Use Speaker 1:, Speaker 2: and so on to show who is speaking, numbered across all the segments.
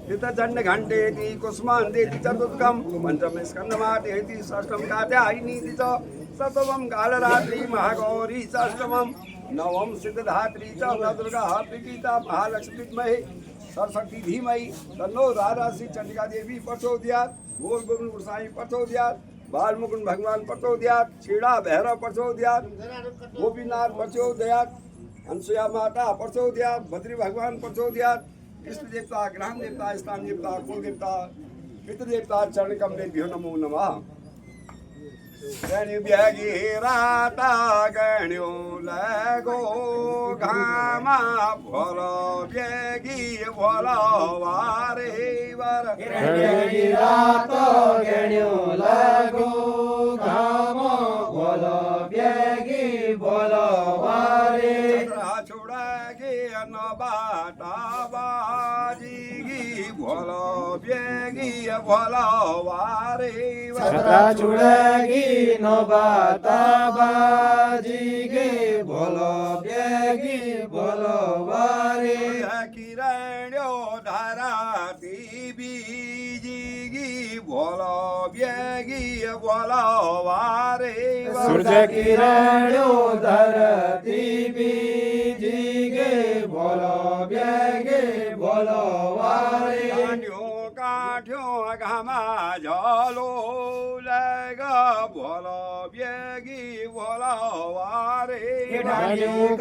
Speaker 1: तितचंड घंटेति कुष्मांडेति चतुर्थकम पंचम स्कंदमातेति षष्ठम कात्यायनीति च सप्तमं कालरात्रि महागौरी षष्ठमं नवम सिद्धधात्री च नवदुर्गा प्रीतिता महालक्ष्मी विद्महे सरस्वती धीमहि तन्नो राधा श्री चंडिका देवी प्रचोदयात् गोल गोविंद गोसाई प्रचोदयात् बाल मुकुंद भगवान प्रचोदयात् छेड़ा भैरव प्रचोदयात् गोपीनाथ प्रचोदयात् अनसुया माता प्रचोदयात् बद्री भगवान प्रचोदयात् इष्ट देवता ग्रहण देवता स्थान देवता कुल देवता पितृ देवता चरण कमलेभ्यो नमो नमः। गण्य राता गण्यो लगो घामा भोल ब्यागी भोल वारे वर
Speaker 2: राता गण्यो लगो घामा भोल ब्यागी भोल वारे
Speaker 1: छोड़ा गे न बाटा बाजी भोल ब्यागी भोल वारे
Speaker 2: छत्रा छुड़ागी नबाता बाजी गे बोलो ब्यागी बोलो वारे
Speaker 1: किरणो धाराती बीजी बोलो ब्यागी बोलो वारे
Speaker 2: सूर्य किरणो धरती बीजी गे बोलो ब्यागी बोलो वारे
Speaker 1: काठ्यो घामा जलो लगा बोलो ब्यागी बोलो वारे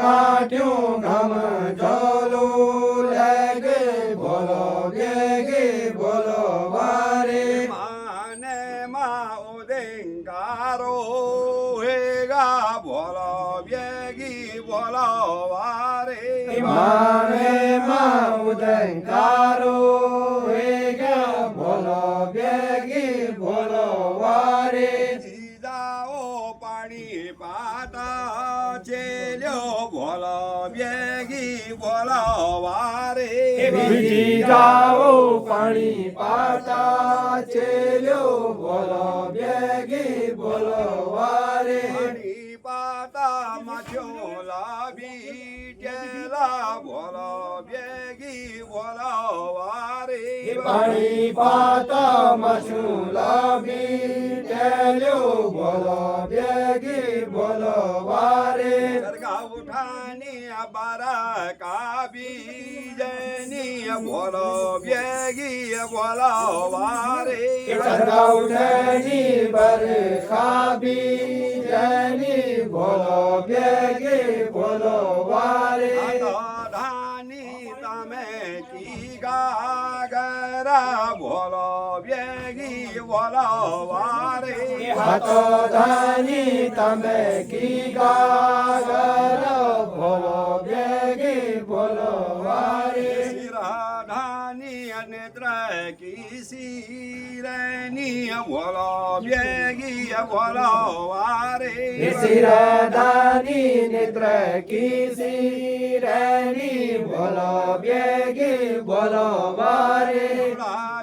Speaker 2: काट्यो घम जलो लगे बोलो ब्यागी बोलो वारे
Speaker 1: माने मा उदेंगारो हेगा बोलो ब्यागी बोलो वारे
Speaker 2: माने मा उदंकारो बोलो ब्यागी बोलो वारे
Speaker 1: जाओ पानी पाता चेलो बोलो ब्यागी बोलो वारे
Speaker 2: बीजी जाओ पानी पाता चेलो बोलो ब्यागी बोलो वारे
Speaker 1: पानी पाता मचोला बीटेला बोलो ब्यागी बोलो वारे
Speaker 2: पानी पाता मशूला बीटेलो बोलो ब्यागी बोलो वारे
Speaker 1: सरगा उठानी बारा का बीजनी बोलो ब्यागी बोलो वारे
Speaker 2: सरगा उठनी बरखा बीजनी बोलो ब्यागी बोलो वारे
Speaker 1: धानी तमे की गागरा बोलो ब्यागी बोलो वारे
Speaker 2: हाथो धानी तमे की गागर बोलो ब्यागी बोलो वारे
Speaker 1: धानी नेत्र की सीरनी बोलो ब्यागी बोलो वारे
Speaker 2: सिरदानी नेत्र की सिरनी बोलो ब्यागी बोलो वारे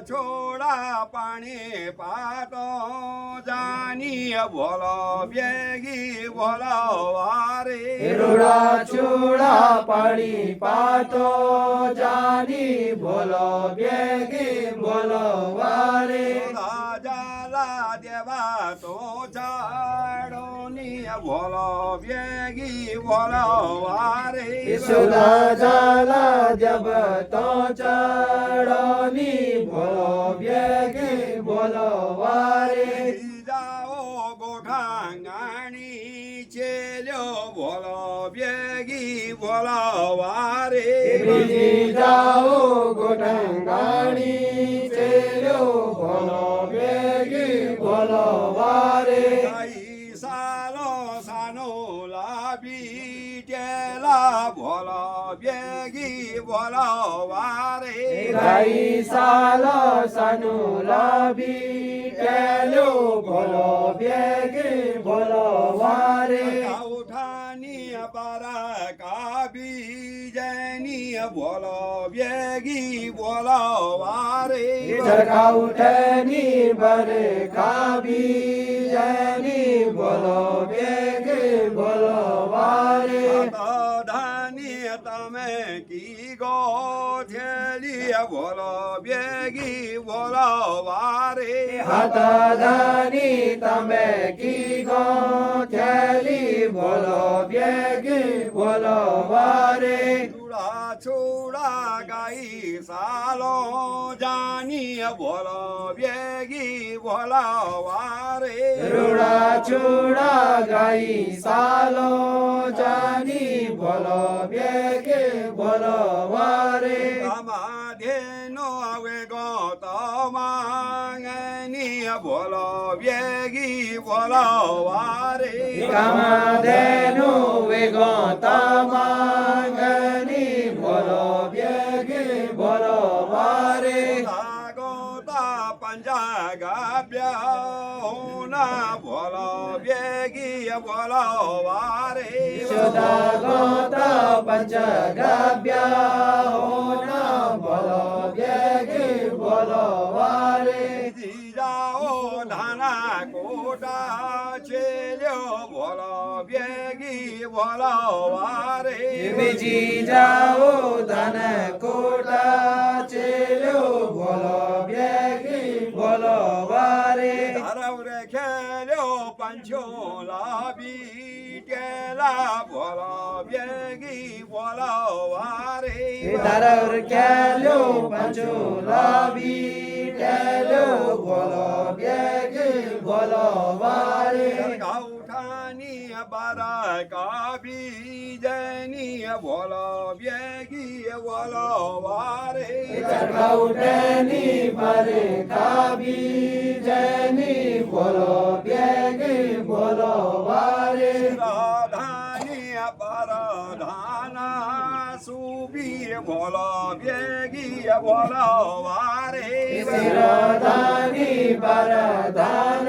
Speaker 1: छोड़ा पानी पातो जानी बोलो ब्यागी बोलो वारे
Speaker 2: रुड़ा चूड़ा पानी पातो जानी बोलो ब्यागी बोलो वारे
Speaker 1: जाला देवा तो चाड़ोनी बोलो ब्यागी बोलो वारे
Speaker 2: सुधा जाला जब तो चढ़ोनी बोलो ब्यागी बोलो वारे
Speaker 1: जाओ गोठांगानी चेलो बोलो ब्यागी बोलो वारे
Speaker 2: बीजी जाओ गोटंगानी चेलो बोलो ब्यागी बोलो वारे
Speaker 1: सालो सानो लाबी टेला बोलो ब्यागी बोलो वारे
Speaker 2: गाई सालो सानु लाबी टेलो बोलो ब्यागी बोलो वारे
Speaker 1: उठानी पारा का बीजनी बोलो ब्यागी बोलो वारे
Speaker 2: चरखा उठनी बरखा बीजनी बोलो ब्यागी बोलो वारे
Speaker 1: धानी तमें की ગો થેલી બોલો બેગી બોલો વારે
Speaker 2: હાથ ધરી તમે કીધો થેલી બોલો બેગી બોલો વારે
Speaker 1: ચૂડા ચૂડા ગાઈ સાલો જાની બોલો બેગી બોલો વારે
Speaker 2: રૂડા ચૂડા ગાઈ સાલો જાની બોલો બેગે બોલો વારે
Speaker 1: ધેનો વેગો તમાંગની બોલો બેગી બોલો વારે
Speaker 2: કામધેનું વેગો તમાંગની બોલો બેગે બોલો વારે
Speaker 1: ગોતા પંજા ગાબ્યા ના બોલો બેગી બોલો વારે
Speaker 2: સુદા ગોતા પંચ ગાબ્યા હોના બોલો બેગે બોલો વારે
Speaker 1: જાઓ ધાના કોટા છેલ્યો બોલો બેગી બોલો વારે
Speaker 2: બીજી જાઓ ધન કોટા ચેલ્યો બોલો બેગી બોલો વારે
Speaker 1: ધરવ રે ખેલ્યો પંચો લાબી ટેલા બોલો બેગી બોલો વારે
Speaker 2: ધરર ક્યાલ્યો પંચો લાવી ટેલ્યો બોલો બેગી બોલો વારે
Speaker 1: ગૌઠાની બારા કાબી જની બોલો બેગી બોલો વારે
Speaker 2: ચડકાઉટેની પરે કાબી જની બોલો બેગી બોલો વારે
Speaker 1: રાધાની પરાધાના સુબી બોલો બેગી બોલો વારે
Speaker 2: શિરધાની પરધાન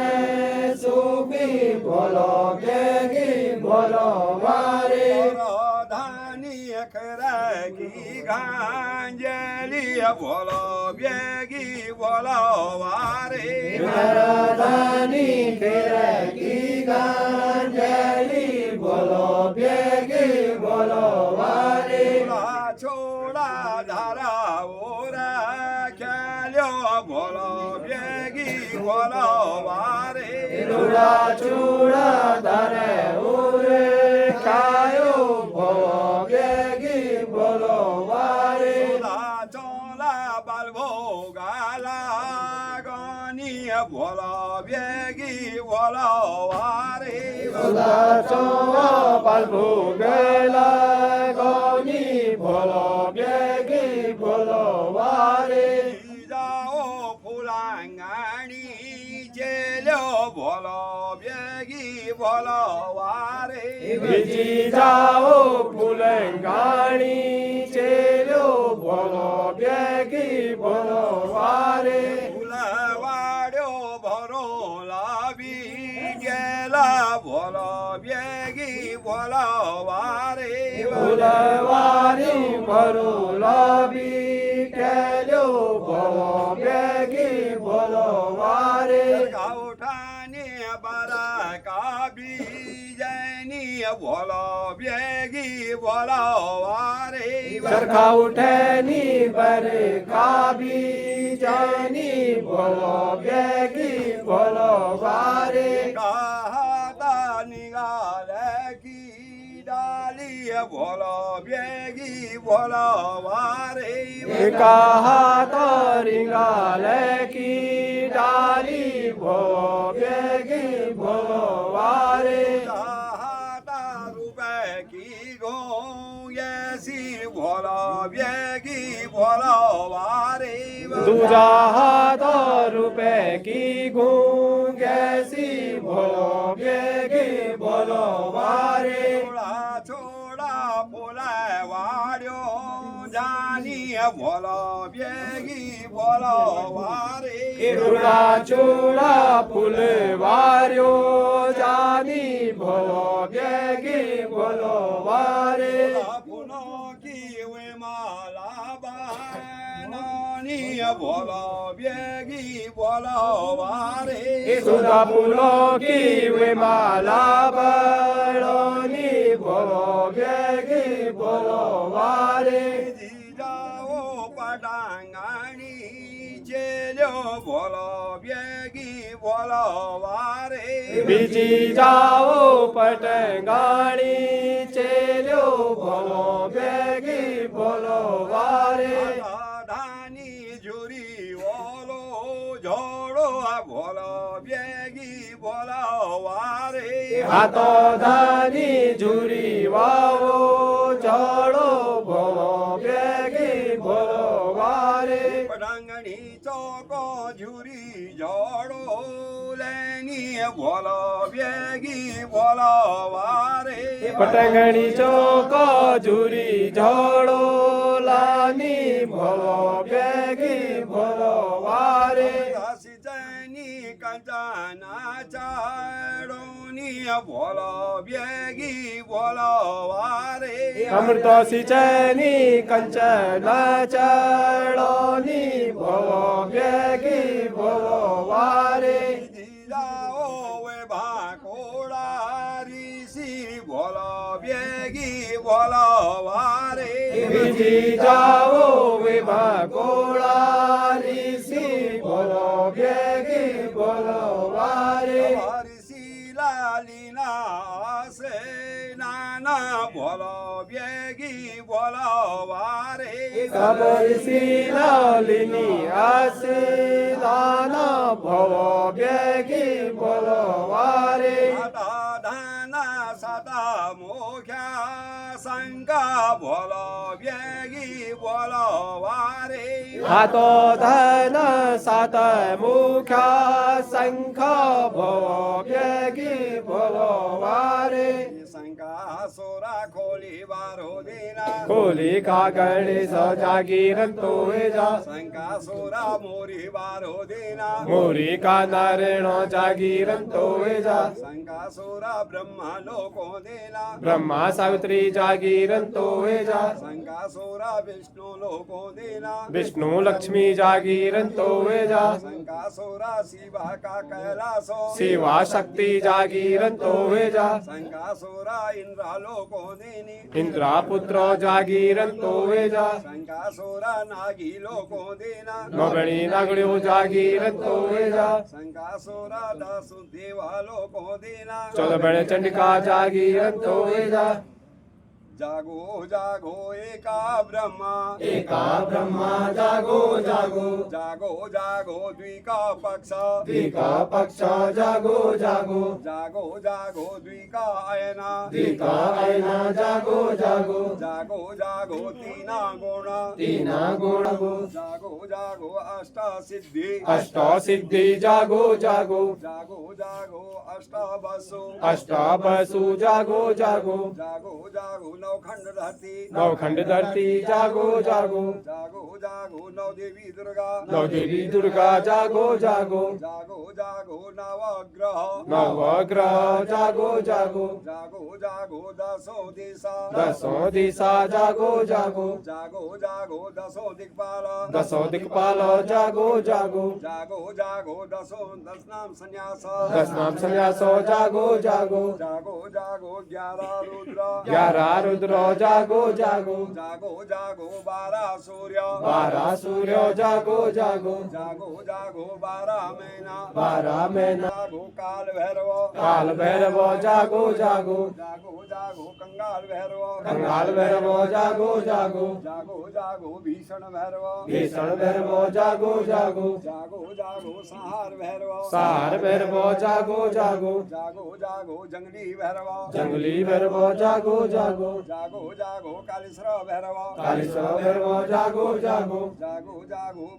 Speaker 2: સુબી બોલો બેગી બોલો વારે
Speaker 1: રાધાની ખરકી ગાંજલી બોલો બેગી બોલો વારે
Speaker 2: પરધાની ફેરકી ગાંજલી બોલો બેગી બોલો વારે
Speaker 1: છોડા ધારાઓ રાખ્યાલ્યો બોલો બેગી બોલો વારે
Speaker 2: રૂડા ચૂડા ધરે ઉરે કાયો બોલો બેગી બોલો વારે
Speaker 1: ચોલા બાલભો ગાલા ગની બોલો બેગી બોલો વારે
Speaker 2: સુદા ચોવા પાલભુ ગેલા ગોની બોલો બેગી બોલો વારે
Speaker 1: જાઓ ફૂલાંગાણી ચેલ્યો બોલો બેગી બોલો વારે
Speaker 2: બીજી જાઓ ફૂલંગાણી ચેલ્યો બોલો બેગી બોલો વારે
Speaker 1: ફૂલવાડ્યો ભરો લાવી ગેલા બોલો બેગી બોલો વારે
Speaker 2: ફૂલવારી ભરો લાવી ટેલ્યો બોલો બેગી બોલો વારે
Speaker 1: ગાઉઠાને બરા કાબી જની બોલો બેગી બોલો વારે
Speaker 2: સરખા ઉઠેની બરે કાબી જાની બોલો બેગી બોલો વારે
Speaker 1: ગાતા નિગાલે કી ડાલી બોલો બેગી બોલો વારે
Speaker 2: એકા હાથ રીંગાલે કી ડાલી બોલો બેગી બોલો વારે
Speaker 1: ગાતા રૂપે કી ગો યસી બોલો બેગી બોલો વારે
Speaker 2: दूजा हाथ रुपए की गूंगैसी बोलो बेगी बोलो वारे
Speaker 1: છોડા છોડા બોલાય વાડ્યો જાની બોલો બેગી બોલો વારે
Speaker 2: इरुड़ा चूड़ा फूल वार्यो जानी बोलो बेगी बोलो वारे
Speaker 1: ફૂલો કી વે માલા બાનાની બોલો બેગી બોલો વારે
Speaker 2: सुधा फूलों की वे माला बड़ोनी बोलो बेगी बोलो वारे
Speaker 1: જીજા ચેલ્યો ભોલો બેગી ભોલો વારે
Speaker 2: બીજી જાઓ પટંગાણી ચેલ્યો ભોલો બેગી ભોલો વારે
Speaker 1: ધાની ઝુરી ઓલો જોડો ભોલો બેગી ભોલો વારે
Speaker 2: હાથો ધાની ઝુરી વાળો જડો ભોલો બેગી ભોલો વારે
Speaker 1: પટંગણી ચોકો ઝુરી જોડો લેની ભોલો બેગી ભોલો વારે
Speaker 2: પટંગણી ચોકો ઝુરી જડો લાની ભોલો બેગી ભોલો વારે
Speaker 1: સિંચાઈની કંચના ચાડોની ભોલો બેગી ભોલો વારે
Speaker 2: અમૃત સિંચની કંચન ચડોની ભોલો બેગી ભોલો વારે
Speaker 1: જાઓ વે ભાકોડા રીસી ભોલો બેગી ભોલો વારે
Speaker 2: બીજી જાઓ વિભા ગોળા રીસી બોલો બેગી બોલો વારે
Speaker 1: હરિસી લાલીના સે નાના ભોલો બેગી ભોલો વારે
Speaker 2: ખબરસી લાલીની આસે દાના ભવો બેગી બોલો વારે
Speaker 1: સાતા ધાના સાતા મોખ્યા શંકા ભોલો બેગી ભોલો વારે
Speaker 2: હાથો ધન સાત મુખ્યા શંખ ભવો બેગી બોલો વારે
Speaker 1: શંકા સોરા ખોલી વારો દેના
Speaker 2: ખોલી કાગળ સજાગી રંતો જા
Speaker 1: શંકા સોરા મોરી વારો દેના
Speaker 2: મોરી કાના રેણો જાગી રંતો જા
Speaker 1: શંકા સોરા બ્રહ્મા લોકો દેના
Speaker 2: બ્રહ્મા સાવિત્રી જાગી રંતો જા
Speaker 1: શંકા સોરા વિષ્ણુ લોકો દેના
Speaker 2: વિષ્ણુ લક્ષ્મી જાગી રંતો જા
Speaker 1: શંકા સોરા શિવા કા કૈલાસો
Speaker 2: શિવા શક્તિ જાગી રંતો જા
Speaker 1: શંકા સોરા ઇન્દ્રા લોકો દેની
Speaker 2: ઇન્દ્રા પુત્ર જાગી રંતો જા
Speaker 1: શંકા સોરા નાગી લોકો દેના
Speaker 2: નોબણી નાગડ્યો જાગી રંતો જા
Speaker 1: શંકા સોરા દાસુ દેવા લોકો દેના
Speaker 2: ચૌદ બળ ચંડિકા જાગી રંતો જા
Speaker 1: જાગો જાગો એકા બ્રહ્મા
Speaker 2: એકા બ્રહ્મા જાગો જાગો
Speaker 1: જાગો જાગો દ્વિકા પક્ષ
Speaker 2: દીકા પક્ષ જાગો જાગો
Speaker 1: જાગો જાગો દ્વિકા અયના
Speaker 2: દીકા આયના જાગો જાગો
Speaker 1: જાગો જાગો તીના ગુણ
Speaker 2: તીના ગુણ
Speaker 1: જાગો જાગો અષ્ટ સિદ્ધિ
Speaker 2: અષ્ટ સિદ્ધિ જાગો જાગો
Speaker 1: જાગો જાગો અષ્ટાવસુ
Speaker 2: અષ્ટાવસુ જાગો જાગો
Speaker 1: જાગો જાગો નવખંડ ધરતી
Speaker 2: નવખંડ ધરતી જાગો જાગો
Speaker 1: જાગો જાગો નવદેવી દુર્ગા
Speaker 2: નવદેવી દુર્ગા જાગો જાગો
Speaker 1: જાગો જાગો નવગ્રહ
Speaker 2: નવગ્રહ જાગો જાગો
Speaker 1: જાગો જાગો દસો દિશા
Speaker 2: દસો દિશા જાગો જાગો
Speaker 1: જાગો જાગો દસો દિક્પાલ
Speaker 2: દસો દિક્પાલ જાગો જાગો
Speaker 1: જાગો જાગો દસ નામ સંન્યાસ
Speaker 2: દસનામ સંન્યાસો જાગો જાગો
Speaker 1: જાગો જાગો 11 રુદ્ર
Speaker 2: 11 રુદ્ર જાગો જાગો
Speaker 1: જાગો જાગો 12 સૂર્ય
Speaker 2: 12 સૂર્ય જાગો જાગો
Speaker 1: જાગો જાગો 12 મહિના
Speaker 2: 12 મહિના
Speaker 1: જાગો કાલ ભૈરવ
Speaker 2: કાલ ભૈરવ જાગો જાગો
Speaker 1: જાગો જાગો કંગાલ ભૈરવ
Speaker 2: કંગાલ ભૈરવ જાગો જાગો
Speaker 1: જાગો જાગો ભીષણ ભૈરવ
Speaker 2: ભીષણ ભૈરવ જાગો જાગો
Speaker 1: જાગો જાગો સંહાર ભૈરવ
Speaker 2: સાર ભૈરવ જાગો જાગો
Speaker 1: જાગો જાગો જંગલી ભૈરવ
Speaker 2: જંગલી ભૈરવ જાગો જાગો
Speaker 1: જાગો જાગો કાલેશ્વર ભૈરવ
Speaker 2: કાલેશ્વર ભૈરવ જાગો જાગો
Speaker 1: જાગો જાગો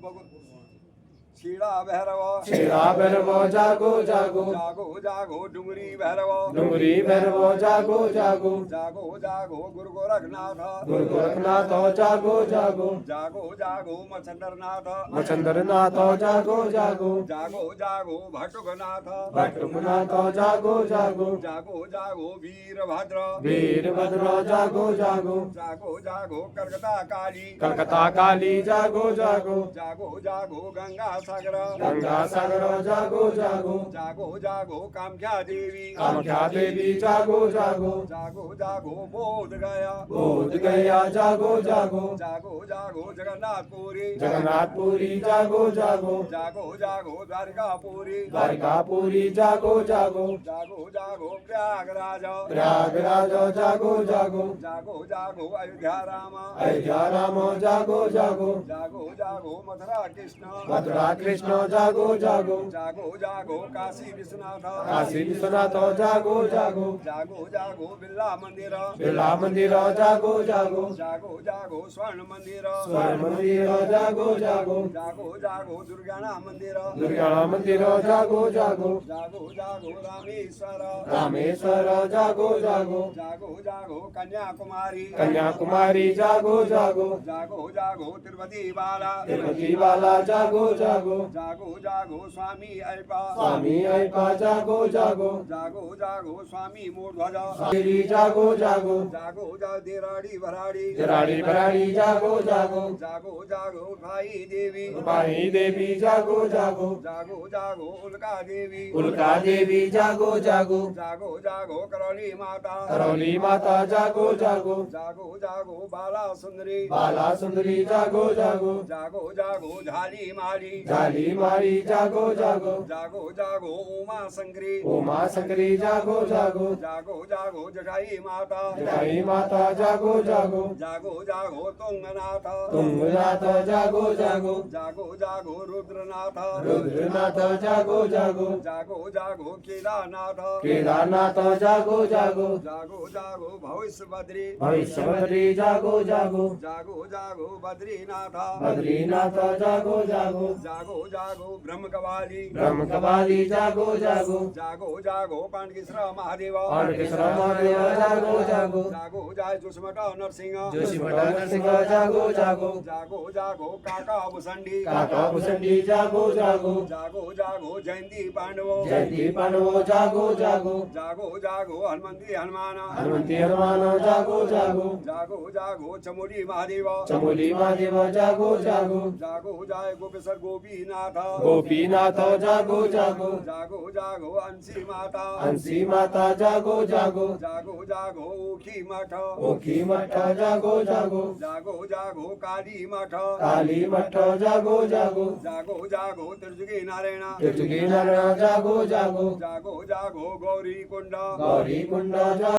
Speaker 1: શીળા ભૈરવ
Speaker 2: શિરા ભૈરવ જાગો જાગો
Speaker 1: જાગો જાગો ડુંગરી ભૈરવ
Speaker 2: ડુંગરી ભૈરવ જાગો જાગો
Speaker 1: જાગો જાગો ગુરુ ગોરખનાથ
Speaker 2: ગુરુ ગોરખનાથ જાગો જાગો
Speaker 1: જાગો જાગો મચ્છંદરનાથ
Speaker 2: મચંદ્રનાથ જાગો જાગો
Speaker 1: જાગો જાગો ભટુકનાથ
Speaker 2: ભટ્ટુકનાથ જાગો જાગો
Speaker 1: જાગો જાગો વીરભદ્ર
Speaker 2: વીરભદ્ર જાગો જાગો
Speaker 1: જાગો જાગો કલકત્તા કાળી
Speaker 2: કલકત્તા કાલી જાગો જાગો
Speaker 1: જાગો જાગો ગંગા सागर
Speaker 2: गंगा सागर जागो जागो
Speaker 1: जागो जागो कामख्या देवी
Speaker 2: कामाख्या देवी जागो जागो
Speaker 1: जागो जागो बोध गया
Speaker 2: बोध गया जागो जागो
Speaker 1: जागो जागो जगन्नाथपुरी
Speaker 2: जगन्नाथपुरी जागो जागो
Speaker 1: जागो जागो द्वारकापुरी
Speaker 2: द्वारकापुरी जागो जागो
Speaker 1: जागो जागो प्रयागराज
Speaker 2: प्रयागराज जागो जागो
Speaker 1: जागो जागो अयोध्या राम
Speaker 2: अयोध्या राम जागो जागो
Speaker 1: जागो जागो मथुरा कृष्ण
Speaker 2: मथुरा कृष्ण जागो जागो
Speaker 1: जागो जागो काशी विश्वनाथ
Speaker 2: काशी विश्वनाथ जागो जागो
Speaker 1: जागो जागो बिरला मंदिर
Speaker 2: बिरला मंदिर जागो जागो
Speaker 1: जागो जागो स्वर्ण मंदिर
Speaker 2: स्वर्ण मंदिर जागो जागो
Speaker 1: जागो जागो दुर्गाना मंदिर
Speaker 2: दुर्गा मंदिर जागो जागो
Speaker 1: जागो जागो रामेश्वर
Speaker 2: रामेश्वर जागो जागो
Speaker 1: जागो जागो कन्याकुमारी
Speaker 2: कन्याकुमारी जागो जागो
Speaker 1: जागो जागो तिरुपति बाला
Speaker 2: तिरुपति वाला जागो जागो
Speaker 1: जागो जागो स्वामी अय्यप्पा
Speaker 2: स्वामी अय्यप्पा जागो जागो
Speaker 1: जागो जागो स्वामी मूर्ध्वज
Speaker 2: देवी जागो जागो
Speaker 1: जागो जा देराड़ी भराड़ी
Speaker 2: राड़ी बराड़ी जागो जागो
Speaker 1: जागो जागो भाई देवी
Speaker 2: भाई देवी जागो जागो
Speaker 1: जागो जागो उल्का देवी
Speaker 2: उल्का देवी जागो जागो
Speaker 1: जागो जागो करौली माता
Speaker 2: करौली माता जागो जागो
Speaker 1: जागो जागो बाला सुंदरी
Speaker 2: बाला सुंदरी जागो जागो
Speaker 1: जागो जागो झाली मारी
Speaker 2: जाली मारी जागो जागो
Speaker 1: जागो जागो उमा शंकरी
Speaker 2: उमा शंकरी जागो जागो
Speaker 1: जागो जागो जटाई माता
Speaker 2: जटाई माता जागो जागो
Speaker 1: जागो जागो तुंगनाथ
Speaker 2: तुंगनाथ जागो जागो
Speaker 1: जागो जागो रुद्रनाथ
Speaker 2: रुद्रनाथ जागो जागो
Speaker 1: जागो जागो केदारनाथ
Speaker 2: केदारनाथ जागो जागो
Speaker 1: जागो जागो भविष्य बद्री
Speaker 2: भविष्यवत्री जागो जागो
Speaker 1: जागो जागो बद्रीनाथ
Speaker 2: बद्रीनाथ जागो जागो
Speaker 1: जागो जागो ब्रह्म कवाली
Speaker 2: ब्रह्म कपाली जागो जागो
Speaker 1: जागो जागो पांडकेश्वर महादेव
Speaker 2: और कृष्ण महादेव जागो जागो
Speaker 1: जागो जाय जोशीमठ नरसिंह
Speaker 2: जोशी मठा नरसिंह जागो जागो
Speaker 1: जागो जागो काका भुसंडी
Speaker 2: काका भुसंडी जागो जागो
Speaker 1: जागो जागो जयंती पांडव
Speaker 2: जयंती पांडव जागो जागो
Speaker 1: जागो जागो हनुमंती हनुमान
Speaker 2: हनुमंती हनुमान जागो जागो
Speaker 1: जागो जागो चमोली महादेव
Speaker 2: चमोली महादेव जागो जागो
Speaker 1: जागो जाय गोपेश्वर गोपीनाथ
Speaker 2: गोपीनाथ जागो जागो
Speaker 1: जागो जागो अंशी माता
Speaker 2: हंसी माता जागो जागो
Speaker 1: जागो जागो ओखी मठ
Speaker 2: ओखी मठ जागो जागो
Speaker 1: जागो जागो काली मठ
Speaker 2: काली मठ जागो जागो
Speaker 1: जागो जागो त्रिजुगी नारायण
Speaker 2: त्रिजुगी नारायण जागो जागो
Speaker 1: जागो जागो गौरी कुंड
Speaker 2: गौरी कुंड जागो